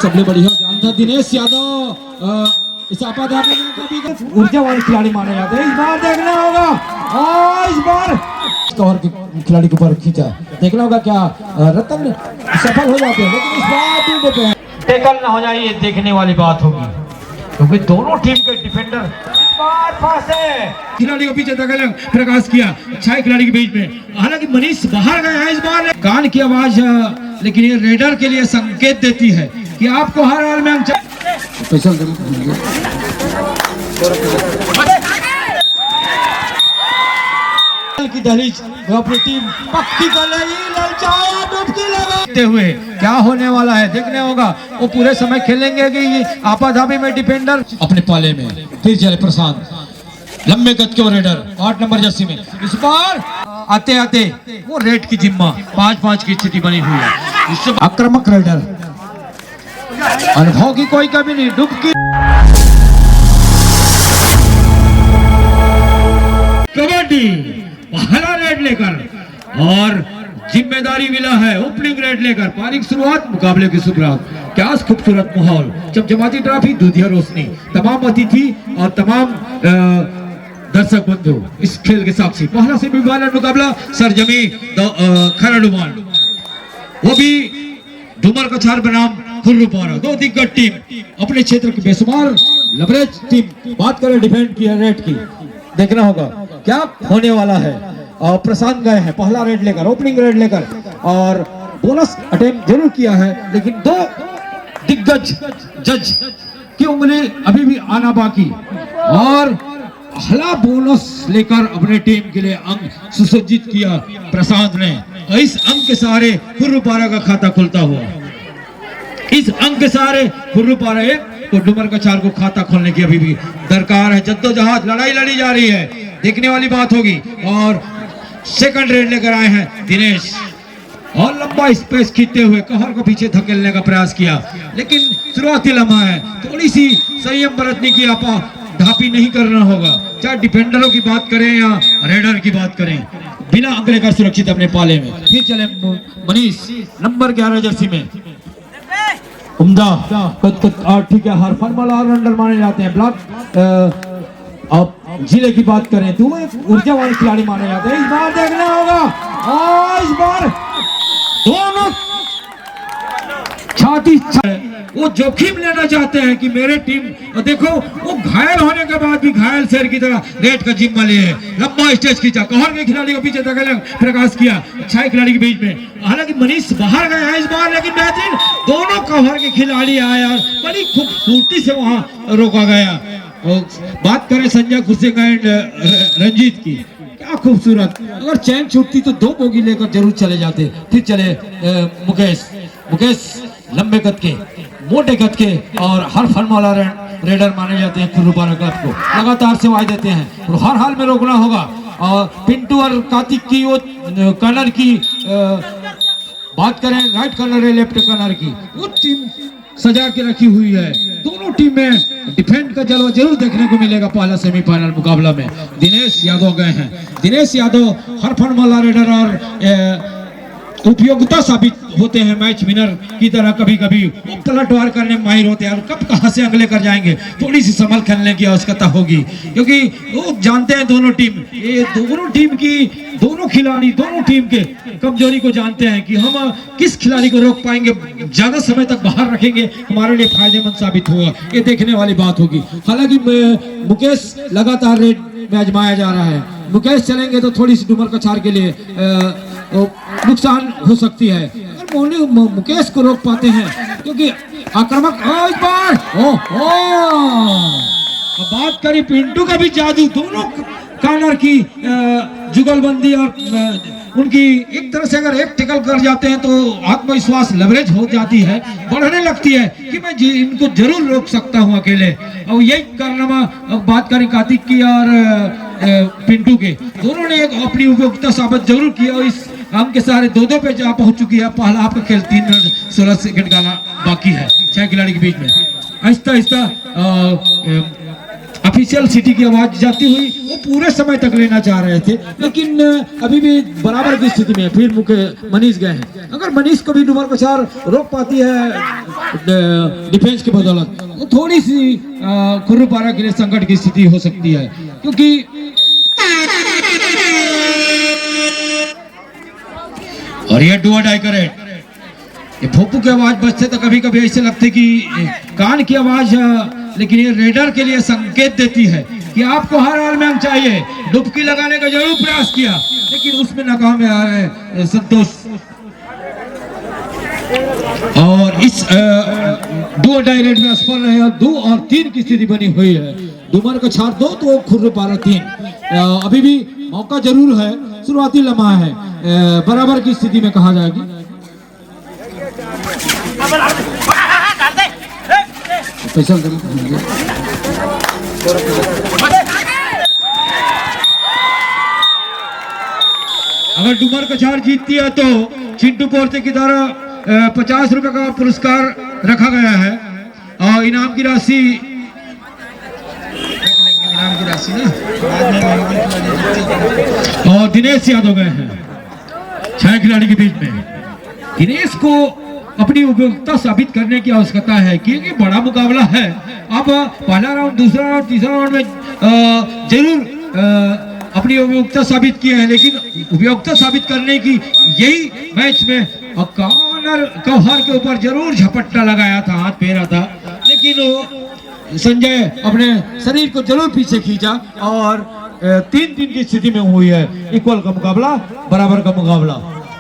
सबले बढ़िया जानता दिनेश यादव इस आपाधापी में कभी ऊर्जा वाले खिलाड़ी माने जाते हैं। इस बार देखना होगा और इस बार कवर के खिलाड़ी के ऊपर खींचा, देखना होगा क्या रतन सफल हो जाते हैं, लेकिन इस बार टेकल ना हो जाए ये देखने वाली बात होगी, क्योंकि दोनों टीम के डिफेंडर खिलाड़ी को पीछे धकेल प्रकाश किया, अच्छा खिलाड़ी के बीच में, हालांकि मनीष बाहर गया है। इस बार कान की आवाज लेकिन ये रेडर के लिए संकेत देती है कि आपको हर हाल में स्पेशल की दहलीज अपनी टीम पक्की कर रही, ललचाया डुबकी लगाते हुए क्या होने वाला है देखने होगा। वो पूरे समय खेलेंगे कि आपाधापी में डिफेंडर अपने पाले में फिर चले प्रशांत लंबे कद के रेडर 8 नंबर जर्सी में। इस बार आते आते वो रेड की जिम्मा 5-5 की स्थिति बनी हुई है। इस आक्रामक रेडर अनुभव की कोई कमी नहीं, डुबकी कबड्डी पहला रेड लेकर और जिम्मेदारी मिला है ओपनिंग रेड लेकर। पारी की शुरुआत, मुकाबले की शुरुआत, क्या खूबसूरत माहौल, चमचमाती ट्रॉफी, दूधिया रोशनी, तमाम अतिथि और तमाम दर्शक बंधु इस खेल के साक्षी। पहला सेमीफाइनल मुकाबला सरजमी खरडुमान, वो भी डुमर कछार बनाम खुर्रुपारा, दो दिग्गज टीम अपने क्षेत्र की बेशुमार लवरेज टीम। बात करें डिफेंड की रेड की, देखना होगा क्या होने वाला है। और प्रशांत गए हैं पहला रेड लेकर, ओपनिंग रेड लेकर, और बोनस अटेम्प्ट जरूर किया है, लेकिन दो दिग्गज जज की उंगली अभी भी आना बाकी, और पहला बोनस लेकर अपने टीम के लिए अंक सुसज्जित किया प्रशांत ने। इस अंक के सहारे खुर्रुपारा का खाता खुलता हुआ, इस अंक के सहारे खुर्रुपारा तो डुमर कछार को खाता खोलने की अभी भी दरकार है। जद्दोजहद लड़ाई लड़ी जा रही है, देखने वाली बात होगी। और सेकंड रेड लेकर आए हैं दिनेश, और लंबा स्पेस खींचते हुए कहर को पीछे धकेलने का प्रयास किया, लेकिन शुरुआती लम्हा है, थोड़ी सी संयम बरतने की आपा ढापी नहीं करना होगा। चाहे डिफेंडरों की बात करें या रेडर की बात करें, बिना अंक लेकर सुरक्षित अपने पाले में। फिर चले मनीष नंबर 11 जर्सी में, उम्दा ठीक है, हर फॉर्मल ऑलराउंडर माने जाते हैं। ब्लॉक अब जिले की बात करें तो वो ऊर्जा वाले खिलाड़ी माने जाते हैं। इस बार देखना होगा और इस बार दोनों छाती वो जोखिम लेना चाहते हैं कि मेरे टीम, देखो वो घायल होने के बाद भी घायल शेर की तरह रेड का जिम्मा लिए, लंबा स्टेज खींचा, कहर के खिलाड़ी को पीछे धकेल प्रकाश किया, अच्छा खिलाड़ी के बीच में, हालांकि मनीष बाहर गए हैं इस बार, लेकिन बेहतरीन दोनों कहर के खिलाड़ी आए और बड़ी खूबसूरती से वहां रोका गया। बात करें संजय खुर्सेगा एंड रंजीत की, क्या खूबसूरत, अगर चैन छूटती तो 2 बोगी लेकर जरूर चले जाते। फिर चले मुकेश लंबे कद के, मोटे कद के, और हर फॉर्मूला रेडर माने जाते हैं खुर्रुपारा क्लब को, लगातार सेवाएं देते हैं और हर हाल में रोकना होगा। और पिंटू और कार्तिक की वो कर्नर की बात करें, राइट कर्नर है लेफ्ट कर्नर की, वो टीम सजा के रखी हुई है। दोनों टीम में डिफेंड का जलवा जरूर देखने को मिलेगा पहला सेमीफाइनल मुकाबला में। दिनेश यादव गए हैं, दिनेश यादव हर फॉर्मूला रेडर और उपयोगिता साबित होते हैं, मैच विनर की तरह कभी कभी वो पलटवार करने में माहिर होते हैं, और कब कहां से अगले कर जाएंगे थोड़ी सी संभल खेलने की आवश्यकता होगी, क्योंकि वो जानते हैं दोनों टीम, ये दोनों टीम की, दोनों खिलाड़ी दोनों टीम के कमजोरी को जानते हैं कि हम किस खिलाड़ी को रोक पाएंगे, ज्यादा समय तक बाहर रखेंगे हमारे लिए फायदेमंद साबित होगा, ये देखने वाली बात होगी। हालांकि मुकेश लगातार रेड में आजमाया जा रहा है, मुकेश चलेंगे तो थोड़ी सी डुमर कछार के लिए नुकसान हो सकती है, मुकेश को रोक पाते हैं क्योंकि आक्रामक। इस बार बात करी पिंटू का भी जादू, दोनों कार्नर की जुगलबंदी और उनकी एक तरह से अगर एक टिकल कर जाते हैं तो आत्मविश्वास लेवरेज हो जाती है, बढ़ने लगती है कि मैं इनको जरूर रोक सकता हूं अकेले। और यही कारनामा बात करें कार्तिक की और पिंटू के, दोनों ने एक अपनी उपयोगिता साबित जरूर किया, और इस अंक के सहारे 2-2 पे जा पहुंच चुकी है। पहला आपका खेल 3 रन 16 सेकंड का बाकी है 6 खिलाड़ी के बीच में। आहिस्ता आहिस्ता ऑफिशियल सिटी की आवाज जाती हुई वो पूरे समय तक लेना चाह रहे थे, लेकिन अभी भी बराबर की स्थिति में फिर मनीष गए हैं। अगर मनीष को भी डुमर कछार रोक पाती है डिफेंस की बदौलत, तो थोड़ी सी खुर्रुपारा के लिए संकट की स्थिति हो सकती है, क्योंकि और ये डू और डाई करेक्ट, ये भोपू की आवाज बजते तो कभी कभी ऐसे लगते कि कान की आवाज, लेकिन ये रेडर के लिए संकेत देती है कि आपको हर हाल में अंक चाहिए। डुबकी लगाने का जरूर प्रयास किया, लेकिन उसमें नाकाम है संतोष। और इस डू और डाई रेड में असफल रहे और 2 और 3 की स्थिति बनी हुई है। डुमर कछार 2 तो खुर्रुपारा 3। अभी भी मौका जरूर है, शुरुआती लम्हा है, बराबर की स्थिति में कहा जाएगी। अगर डुमर कछार जीतती है तो चिंटू पोर्ते की द्वारा 50 रुपए का पुरस्कार रखा गया है और इनाम की राशि ना, और दिनेश यादव गए हैं 6 खिलाड़ी के बीच में। दिनेश को अपनी उपयोगिता साबित करने की आवश्यकता है, क्योंकि बड़ा मुकाबला है। अब पहला राउंड, दूसरा राउंड, तीसरा राउंड में जरूर अपनी उपयोगिता साबित किए हैं, लेकिन उपयोगिता साबित करने की यही मैच में कॉर्नर कव्हर के ऊपर जरूर झपट्टा लगाया था, हाथ फेरा था, लेकिन वो संजय अपने शरीर को जरूर पीछे खींचा और 3-3 की स्थिति में हुई है। इक्वल का मुकाबला, बराबर का मुकाबला,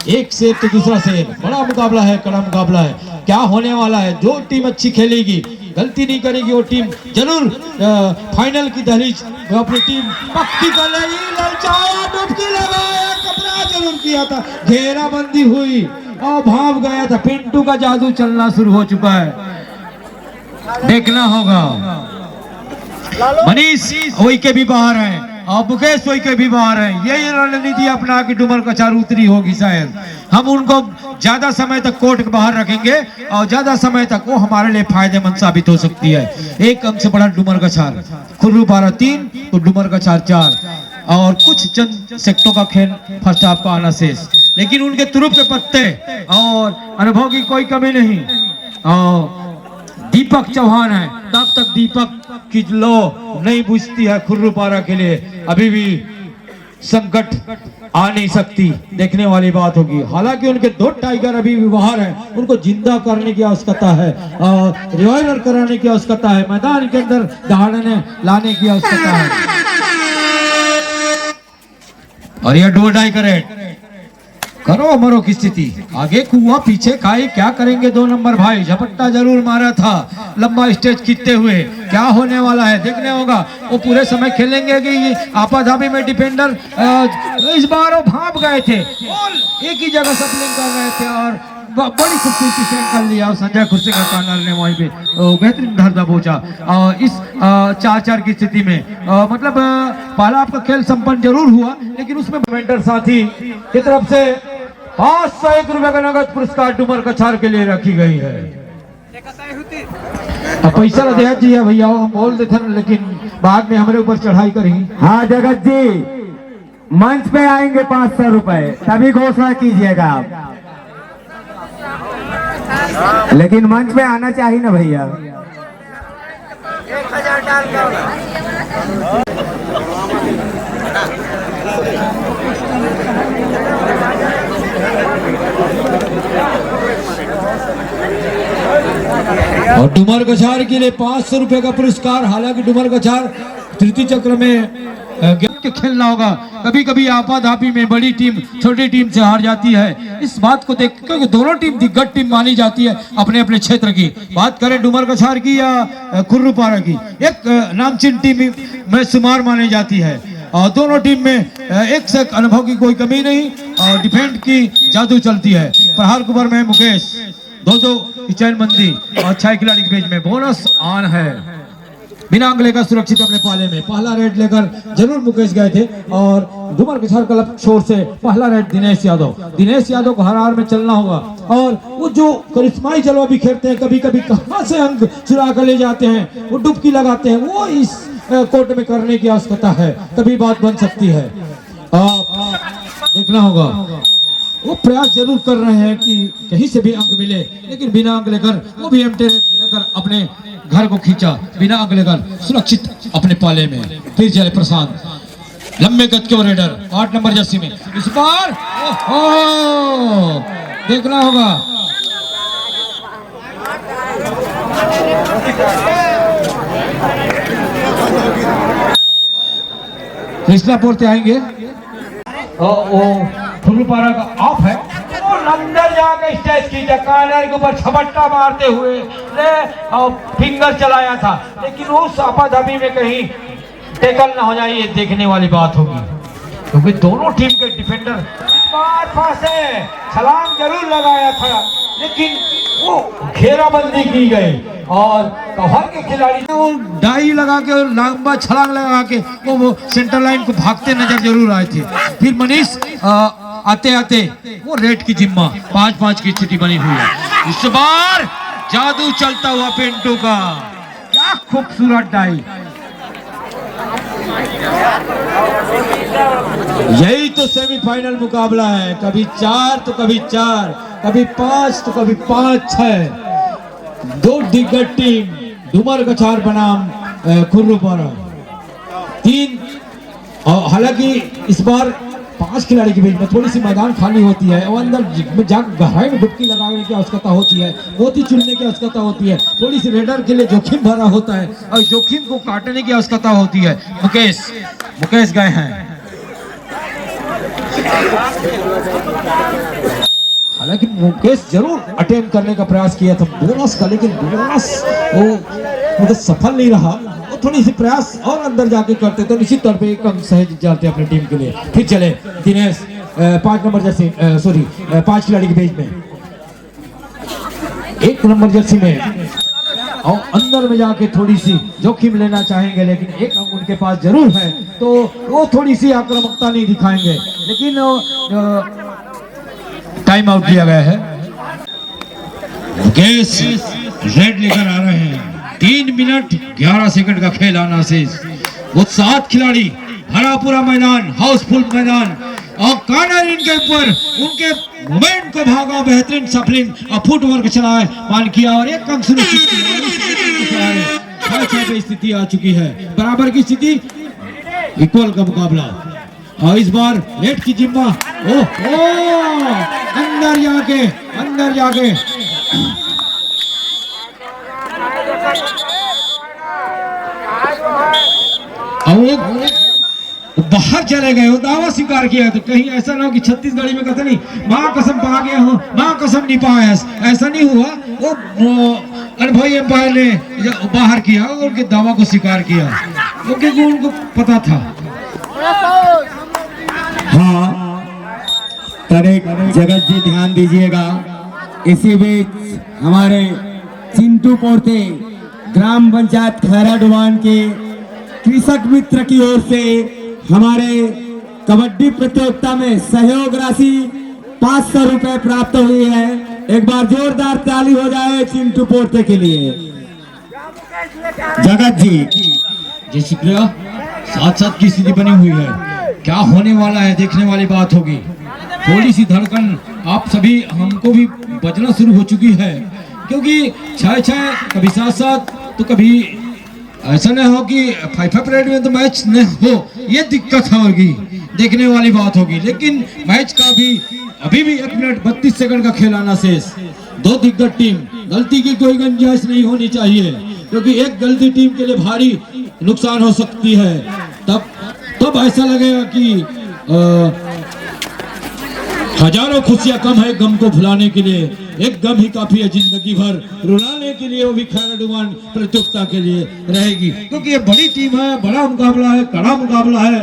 एक सेर तो दूसरा सेर, बड़ा मुकाबला है, कड़ा मुकाबला है। क्या होने वाला है? जो टीम अच्छी खेलेगी, गलती नहीं करेगी, वो टीम जरूर फाइनल की दहलीज अपनी टीम पक्की कर लेगी। ललचाया, डुबकी लगाया, कपड़ा जरूर किया था, घेराबंदी हुई और भाग गया था। पिंटू का जादू चलना शुरू हो चुका है, देखना होगा। मनीष वही के भी बाहर है और मुकेश वही के भी बाहर है। यही रणनीति अपना के डुमर कछार उतरी होगी शायद। हम उनको ज्यादा समय तक कोर्ट के बाहर रखेंगे और ज्यादा समय तक वो हमारे लिए फायदेमंद साबित हो सकती है। 1 अंक से बड़ा डुमर कछार, खुर्रुपारा 3 तो डुमर कछार 4, और कुछ चंद सेक्टों का खेल फर्स्ट हाफ का आना शेष, लेकिन उनके तुरुप के पत्ते और अनुभव की कोई कमी नहीं। और दीपक चौहान है, तब तक दीपक की लो नहीं बुझती है खुर्रुपारा के लिए, अभी भी संकट आ नहीं सकती, देखने वाली बात होगी। हालांकि उनके 2 टाइगर अभी भी बाहर हैं, उनको जिंदा करने की आवश्यकता है और रिवाइवल कराने की आवश्यकता है, मैदान के अंदर दहाड़ने लाने की आवश्यकता है। और यह डू और डाई करेक्ट, करो मरो की स्थिति, आगे कुआ पीछे खाई, क्या करेंगे 2 नंबर भाई। झपट्टा जरूर मारा था लंबा स्टेज खींचते हुए, क्या होने वाला है देखने होगा। वो पूरे समय खेलेंगे कि आपाधापी में डिफेंडर इस बार वो भाप गए थे और एक ही जगह सप्लिंग कर रहे थे और बड़ी खूबसूरती से कर लिया। और संजय खुर्सी का कॉर्नर ने वहीं पे बेहतरीन धरता पहुंचा। और इस 4-4 की स्थिति में मतलब पहला आपका खेल संपन्न जरूर हुआ, लेकिन उसमें मेंटर साथी की तरफ से 501 रुपए का नगद पुरस्कार डुमर कछार के लिए रखी गई है। अब पैसा दे जी है भैया, हम बोल देते हैं, लेकिन बाद में हमारे ऊपर चढ़ाई करी। हाँ जगत जी, मंच पे आएंगे 500 रुपए, तभी घोषणा कीजिएगा आप, लेकिन मंच पे आना चाहिए ना भैया। 1000 डाल और डुमर कछार के लिए 500 रुपए का पुरस्कार। हालांकि डुमर कछार तृतीय चक्र में के खेलना होगा, कभी कभी आपाधापी में बड़ी टीम छोटी टीम से हार जाती है। इस बात को देख, क्योंकि दोनों टीम दिग्गज टीम मानी जाती है अपने अपने क्षेत्र की। बात करें डुमर कछार की या खुर्रुपारा की, एक नामचीन टीम में शुमार मानी जाती है और दोनों टीम में एक से अनुभव की कोई कमी नहीं और डिफेंड की जादू चलती है। प्रहार कुबर में मुकेश, 2-2 की चैनबंदी और 6 खिलाड़ी के बीच में बोनस ऑन है। बिना अंक लेकर सुरक्षित अपने पाले में पहला रेड लेकर जरूर मुकेश गए थे और डुमर कछार क्लब छोर से पहला रेड दिनेश यादव को हर हार में चलना होगा। और वो जो करिश्माई जलवा बिखेरते हैं, कभी कभी कहां से अंक चुरा कर ले जाते हैं, वो डुबकी लगाते हैं, वो इस कोर्ट में करने की आवश्यकता है, तभी बात बन सकती है। देखना होगा, वो प्रयास जरूर कर रहे हैं कि कहीं से भी अंक मिले, लेकिन बिना अंक लेकर वो भी एम्प्टी लेकर अपने घर को खींचा, बिना अंक लेकर सुरक्षित अपने पाले में। फिर चले प्रशांत, लंबे कद के रेडर 8 नंबर जर्सी में, इस बार ओहो देखना होगा। कृष्णापुर से आएंगे, वो फुलपारा का ऑफ है, वो अंदर जाके स्टेज की कॉर्नर के ऊपर झपट्टा मारते हुए फिंगर चलाया था, लेकिन उस आपाधापी में कहीं टेकल ना हो जाए, ये देखने वाली बात होगी, क्योंकि दोनों टीम के डिफेंडर बार फांसे छलांग जरूर लगाया था, लेकिन वो घेराबंदी की गई और कवर के खिलाड़ी वो डाई लगा के और लंबा छलांग लगा के वो सेंटर लाइन को भागते नजर जरूर आए थे। फिर मनीष आते आते वो रेड की जिम्मा 5-5 की स्थिति बनी हुई है। इस बार जादू चलता हुआ पिंटू का, क्या खूबसूरत डाई। यही तो सेमीफाइनल मुकाबला है, कभी 4 तो कभी 4, कभी 5 तो कभी 5-6। दो दिग्गज टीम डुमर कछार बनाम खुर्रुपारा 3, और हालांकि इस बार 5 खिलाड़ी के बीच में थोड़ी सी मैदान खाली होती है और अंदर जाकर गहराई में डुबकी लगाने की आवश्यकता होती है, मोती चुनने की आवश्यकता होती है, थोड़ी सी रेडर के लिए जोखिम भरा होता है और जोखिम को काटने की आवश्यकता होती है। मुकेश गए हैं, हालांकि मुकेश जरूर अटेम्प्ट करने का प्रयास किया था बोनस का, लेकिन बोनस वो मतलब सफल नहीं रहा। वो थोड़ी सी प्रयास और अंदर जाके करते तो निश्चित तौर पे एक अंक सहज जाते अपनी टीम के लिए। फिर चले दिनेश 5 नंबर जर्सी, सॉरी 5 खिलाड़ी के बीच में 1 नंबर जर्सी में, और अंदर में जाके थोड़ी सी जोखिम लेना चाहेंगे, लेकिन एक अंक उनके पास जरूर है, तो वो थोड़ी सी आक्रामकता नहीं दिखाएंगे, लेकिन टाइम आउट दिया गया है। मुकेश रेड लेकर आ रहे हैं, 3 मिनट 11 सेकंड का खेल आना शेष। वो 7 खिलाड़ी, भरा पूरा मैदान, हाउसफुल मैदान, और कॉर्नर इनके ऊपर उनके मूवमेंट को भागा, बेहतरीन सफलिंग और फुटवर्क चलाए मान किया और एक अंक सुनिश्चित किया। 6 स्थिति आ चुकी है, बराबर की स्थिति, इक्वल का मुकाबला, और इस बार नेट की जिम्मा अंदर जाके बाहर चले गए, वो दावा स्वीकार किया, तो कहीं ऐसा ना हो कि छत्तीसगढ़ी में कहते नहीं माँ कसम पा गया हूँ, माँ कसम नहीं पाया, ऐसा नहीं हुआ। वो अनुभवी एम्पायर ने बाहर किया और उनके दावा को स्वीकार किया, क्योंकि उनको पता था। हाँ तरेक जगत जी ध्यान दीजिएगा, इसी बीच हमारे चिंटू पोर्ते ग्राम पंचायत खैरा डुबान के कृषक मित्र की ओर से हमारे कबड्डी प्रतियोगिता में सहयोग राशि 500 रुपए प्राप्त हुई है। एक बार जोरदार ताली हो जाए चिंटू पोर्ते के लिए। जगत जी जय शुक्रिया। 7-7 की स्थिति बनी हुई है, क्या होने वाला है देखने वाली बात होगी। थोड़ी सी धड़कन आप सभी हमको भी बजना शुरू हो चुकी है, क्योंकि 6-6 कभी 7-7 तो कभी ऐसा न हो कि 5-5 परेड में तो मैच न हो, ये दिक्कत होगी, देखने वाली बात होगी। लेकिन मैच का भी अभी भी 1 मिनट 32 सेकंड का खेल आना शेष। 2 दिग्गज टीम, गलती की कोई गुंजाइश नहीं होनी चाहिए, क्योंकि एक गलती टीम के लिए भारी नुकसान हो सकती है। तब ऐसा लगेगा कि हजारों खुशियां कम है गम को भुलाने के लिए, एक गम ही काफी है जिंदगी भर रुलाने के लिए, वो भी खैरा डुबान प्रतियोगिता के लिए रहेगी, क्योंकि ये बड़ी टीम है, बड़ा मुकाबला है, कड़ा मुकाबला है,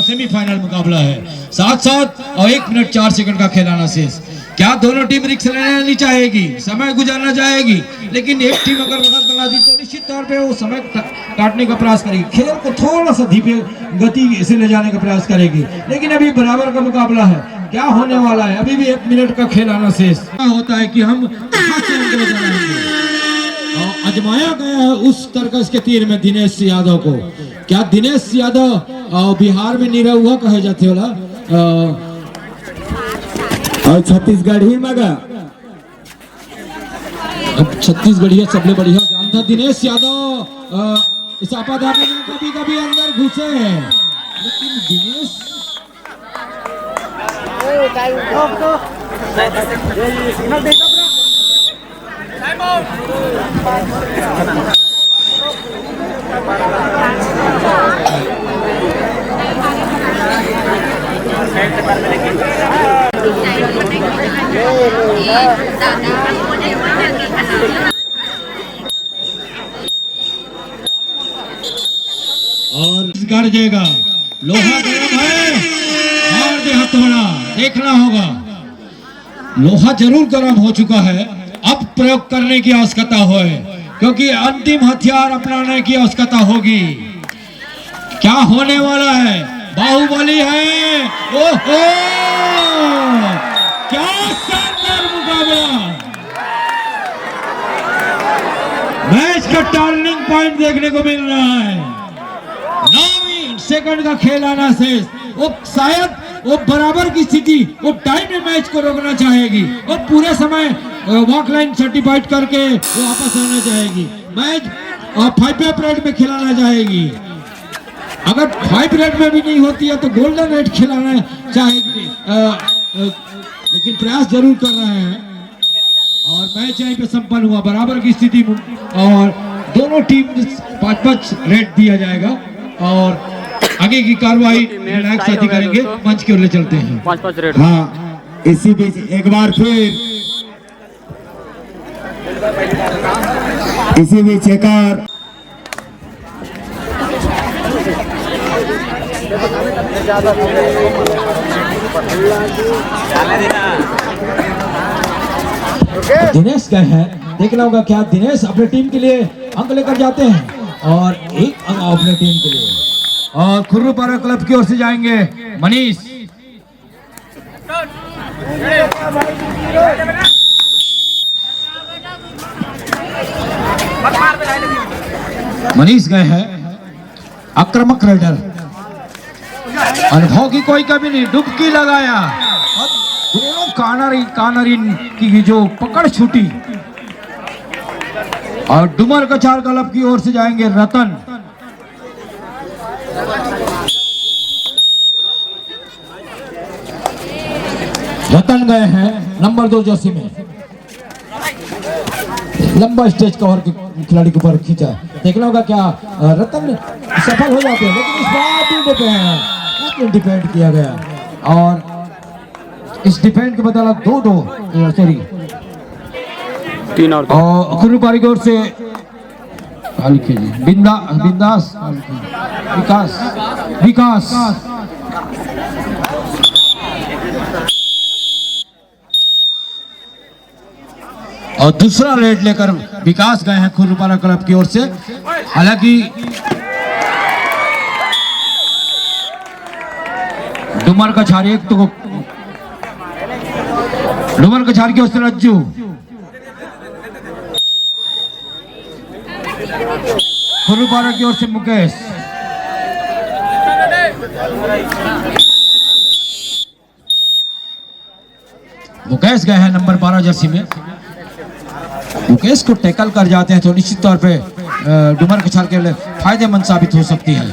सेमीफाइनल मुकाबला है। 7-7 और 1 मिनट 4 सेकंड का खेल आना शेष। क्या दोनों टीम रिक्स लेना नहीं चाहेगी, समय गुजारना चाहेगी, लेकिन एक टीम अगर वक्त बना दी तो निश्चित तौर पे वो समय काटने का प्रयास करेगी, खेल को थोड़ा सा धीमे गति से ले जाने का प्रयास करेगी। लेकिन अभी बराबर का मुकाबला है, क्या होने वाला है, अभी भी 1 मिनट का खेल आना शेष। होता है कि हम कहां से अंक लेकर आएंगे, और आजमाया गया है उस तरकस के तीर में दिनेश यादव को। क्या दिनेश यादव बिहार में निरा हुआ कहे जाते होला और छत्तीसगढ़ ही मगा अब छत्तीसगढ़िया सबले बढ़िया जानता दिनेश यादव इस आपाधापी में कभी कभी अंदर घुसे हैं, लेकिन दिनेश और गरजेगा, लोहा गर्म है, मार दे हथौड़ा, देखना होगा। लोहा जरूर गर्म हो चुका है, अब प्रयोग करने की आवश्यकता है, क्योंकि अंतिम हथियार अपनाने की आवश्यकता होगी। क्या होने वाला है? बाहुबली है। ओहो, क्या शानदार मुकाबला! मैच का टर्निंग पॉइंट देखने को मिल रहा है। 9 सेकंड का खेल आना शेष, वो शायद वो बराबर की स्थिति, वो टाइम में मैच को रोकना चाहेगी, वो पूरे समय वॉक लाइन सर्टिफाइड करके वो वापस आना चाहेगी, मैच 5 रेड में खिलाना चाहेगी। अगर 5 रेड में भी नहीं होती है तो गोल्डन रेड खिलाना चाहेगी, लेकिन प्रयास जरूर कर रहे हैं। और मैच यहीं पे संपन्न हुआ बराबर की स्थिति, और दोनों टीम 5-5 रेड दिया जाएगा और आगे की कार्रवाई निर्णायक साथी करेंगे। मंच की ओर ले चलते हैं। 5-5 रेड। हाँ, इसी बीच एक बार फिर इसी बीच एक और दिनेश गए हैं, देखना होगा क्या दिनेश अपने टीम के लिए अंक लेकर जाते हैं, और एक अंक अपने टीम के लिए। और खुर्रूपारा क्लब की ओर से जाएंगे मनीष। मनीष गए हैं, आक्रामक रेडर, अनुभव की कोई कमी नहीं, डुबकी लगाया और दोनों कानरी की जो पकड़ छूटी। और डुमर कछार क्लब की ओर से जाएंगे रतन। रतन गए हैं नंबर 2 जर्सी में, लंबा स्टेज कवर के खिलाड़ी के ऊपर खींचा। देखना होगा क्या रतन सफल हो जाते हैं, लेकिन इस बार डिफेंड किया गया, और इस डिफेंड के बदला 2-2 सॉरी 3 और खुर्रूपारा की ओर से बिंदास विकास और दूसरा रेड लेकर विकास गए हैं खुर्रूपारा क्लब की ओर से। हालांकि डुमर कछार डुमर कछार की ओर से रज्जू, खुर्रूपारा की ओर से मुकेश, मुकेश गए हैं नंबर 12 जर्सी में। मुकेश को टैकल कर जाते हैं तो निश्चित तौर पे डुमर कछार के लिए फायदेमंद साबित हो सकती है।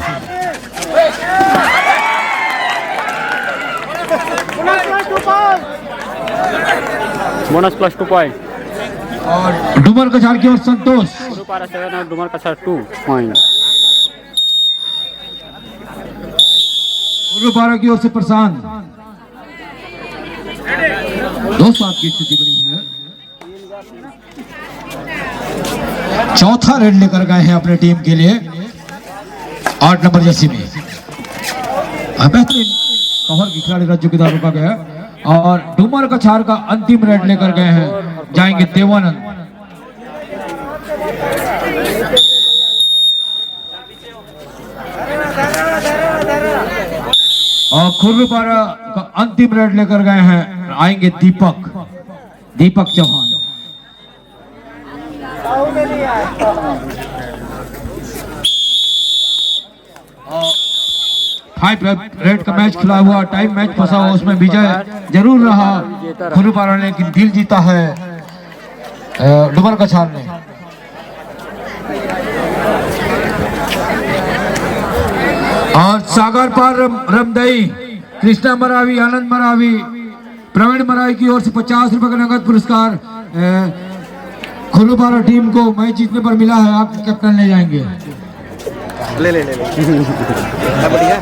Bonus +2 point. और डुमर कछार की ओर संतोष, खुर्रूपारा 7 और डुमर कछार 2 पॉइंट। खुर्रूपारा की ओर से प्रशांत, 2-7 की स्थिति बनी हुई है। चौथा रेड लेकर गए हैं अपने टीम के लिए 8 नंबर जर्सी में। बेहतरीन कवर की खिलाड़ी राज्य की दारों का गया, और डुमर कछार का अंतिम रेड लेकर गए हैं, जाएंगे देवानंद। और खुर्रूपारा का अंतिम रेड लेकर गए हैं, आएंगे दीपक चौहान। फाइव रेड का मैच खिला हुआ, टाइम मैच फंसा हुआ, उसमें विजय जरूर रहा खुलूपारा ने, लेकिन दिल जीता है डुमर कछार ने। और सागर पार रमदई, कृष्णा मरावी, आनंद मरावी, प्रवीण मरावी की ओर से 50 रुपए का नगद पुरस्कार खुलूपारा टीम को मैच जीतने पर मिला है। आप कैप्टन ले जाएंगे। ले ले ले ले। बढ़िया।